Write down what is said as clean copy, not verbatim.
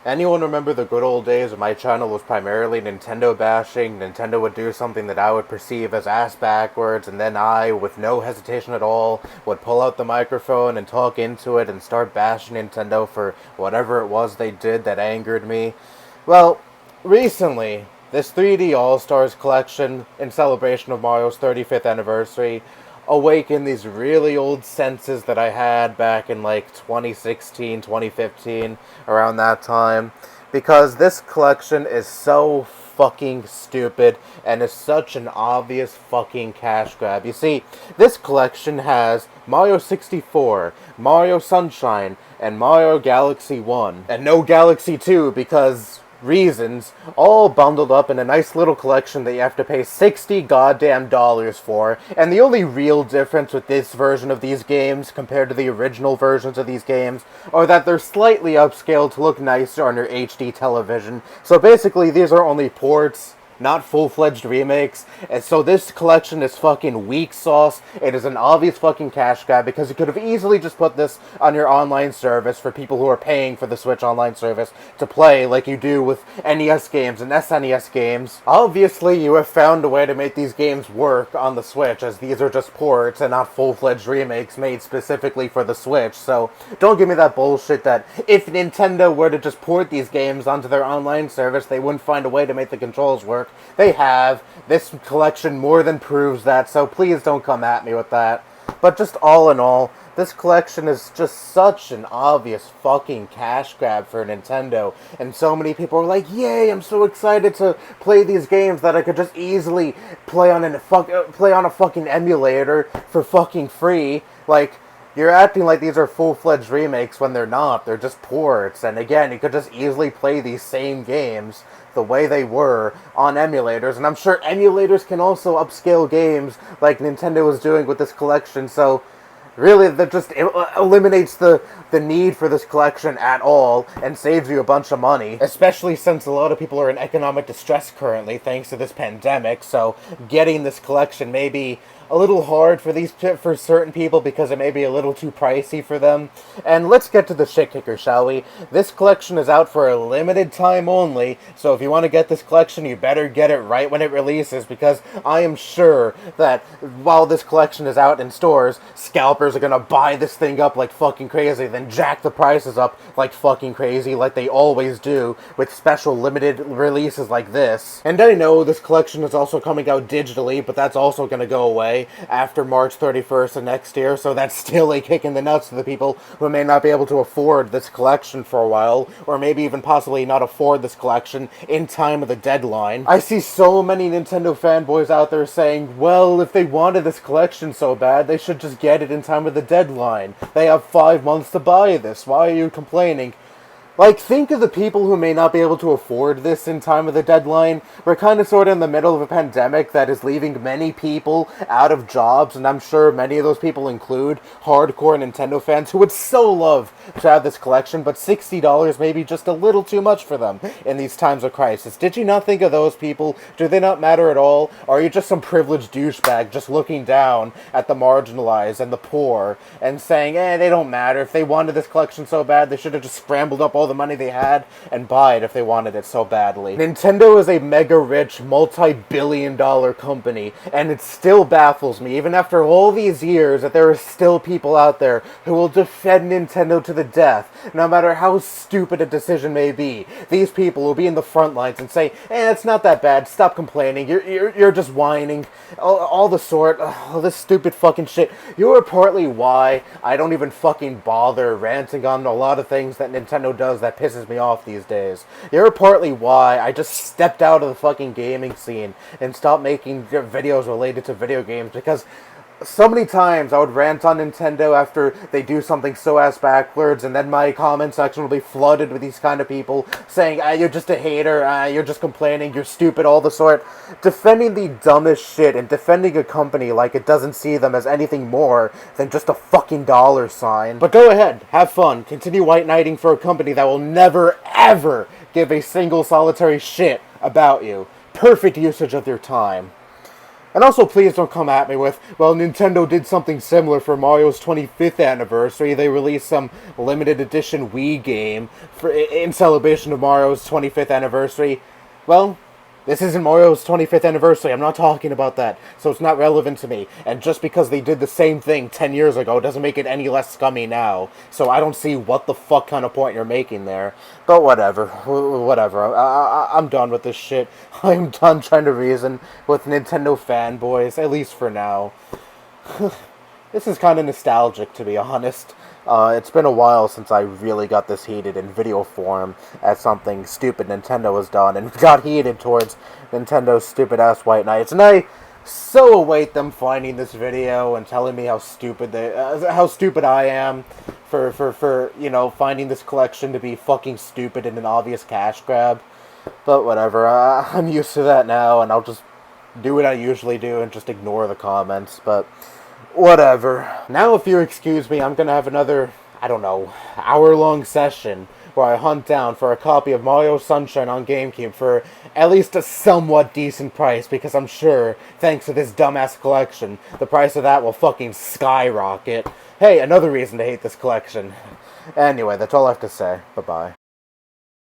Anyone remember the good old days when my channel was primarily Nintendo bashing? Nintendo would do something that I would perceive as ass backwards, and then I, with no hesitation at all, would pull out the microphone and talk into it and start bashing Nintendo for whatever it was they did that angered me. Well, recently, this 3D All-Stars collection in celebration of Mario's 35th anniversary awaken these really old senses that I had back in like 2016, 2015, around that time. Because this collection is so fucking stupid and is such an obvious fucking cash grab. You see, this collection has Mario 64, Mario Sunshine, and Mario Galaxy 1. And no Galaxy 2 because reasons, all bundled up in a nice little collection that you have to pay 60 goddamn dollars for. And the only real difference with this version of these games compared to the original versions of these games are that they're slightly upscaled to look nicer on your HD television. So basically these are only ports, not full-fledged remakes, and so this collection is fucking weak sauce. It is an obvious fucking cash grab because you could have easily just put this on your online service for people who are paying for the Switch online service to play like you do with NES games and SNES games. Obviously, you have found a way to make these games work on the Switch, as these are just ports and not full-fledged remakes made specifically for the Switch, so don't give me that bullshit that if Nintendo were to just port these games onto their online service, they wouldn't find a way to make the controls work. They have. This collection more than proves that, so please don't come at me with that. But just all in all, this collection is just such an obvious fucking cash grab for Nintendo. And so many people are like, yay, I'm so excited to play these games that I could just easily play on a fucking emulator for fucking free. Like, you're acting like these are full-fledged remakes when they're not. They're just ports. And again, you could just easily play these same games the way they were on emulators. And I'm sure emulators can also upscale games like Nintendo is doing with this collection. So really, that just eliminates the need for this collection at all and saves you a bunch of money, especially since a lot of people are in economic distress currently thanks to this pandemic. So getting this collection may be a little hard for certain people because it may be a little too pricey for them. And let's get to the shit kicker, shall we? This collection is out for a limited time only, so if you want to get this collection, you better get it right when it releases, because I am sure that while this collection is out in stores, scalpers are gonna buy this thing up like fucking crazy, then jack the prices up like fucking crazy, like they always do with special limited releases like this. And I know this collection is also coming out digitally, but that's also gonna go away after March 31st of next year, so that's still a kick in the nuts to the people who may not be able to afford this collection for a while, or maybe even possibly not afford this collection in time of the deadline. I see so many Nintendo fanboys out there saying, well, if they wanted this collection so bad, they should just get it in time of the deadline. They have 5 months to buy this. Why are you complaining? Like, think of the people who may not be able to afford this in time of the deadline. We're kind of sort of in the middle of a pandemic that is leaving many people out of jobs, and I'm sure many of those people include hardcore Nintendo fans who would so love to have this collection, but $60 may be just a little too much for them in these times of crisis. Did you not think of those people? Do they not matter at all? Or are you just some privileged douchebag just looking down at the marginalized and the poor and saying, they don't matter. If they wanted this collection so bad, they should have just scrambled up all the money they had and buy it if they wanted it so badly. Nintendo is a mega rich, multi-billion-dollar company, and it still baffles me, even after all these years, that there are still people out there who will defend Nintendo to the death, no matter how stupid a decision may be. These people will be in the front lines and say, it's not that bad, stop complaining, you're just whining, all the sort, all this stupid fucking shit. You are partly why I don't even fucking bother ranting on a lot of things that Nintendo does that pisses me off these days. You're partly why I just stepped out of the fucking gaming scene and stopped making videos related to video games, because so many times I would rant on Nintendo after they do something so ass backwards, and then my comment section will be flooded with these kind of people saying, you're just a hater, you're just complaining, you're stupid, all the sort. Defending the dumbest shit and defending a company like it doesn't see them as anything more than just a fucking dollar sign. But go ahead, have fun, continue white knighting for a company that will never, ever give a single solitary shit about you. Perfect usage of your time. And also, please don't come at me with, well, Nintendo did something similar for Mario's 25th anniversary. They released some limited edition Wii game in celebration of Mario's 25th anniversary. Well, this isn't Mario's 25th anniversary. I'm not talking about that, so it's not relevant to me. And just because they did the same thing 10 years ago doesn't make it any less scummy now. So I don't see what the fuck kind of point you're making there. But whatever. Whatever. I'm done with this shit. I'm done trying to reason with Nintendo fanboys, at least for now. This is kind of nostalgic, to be honest. It's been a while since I really got this heated in video form at something stupid Nintendo has done, and got heated towards Nintendo's stupid-ass White Knights. And I so await them finding this video and telling me how stupid I am for finding this collection to be fucking stupid and an obvious cash grab. But whatever, I'm used to that now, and I'll just do what I usually do and just ignore the comments, but whatever. Now, if you excuse me, I'm gonna have another, I don't know, hour-long session where I hunt down for a copy of Mario Sunshine on GameCube for at least a somewhat decent price, because I'm sure, thanks to this dumbass collection, the price of that will fucking skyrocket. Hey, another reason to hate this collection. Anyway, that's all I have to say. Bye-bye.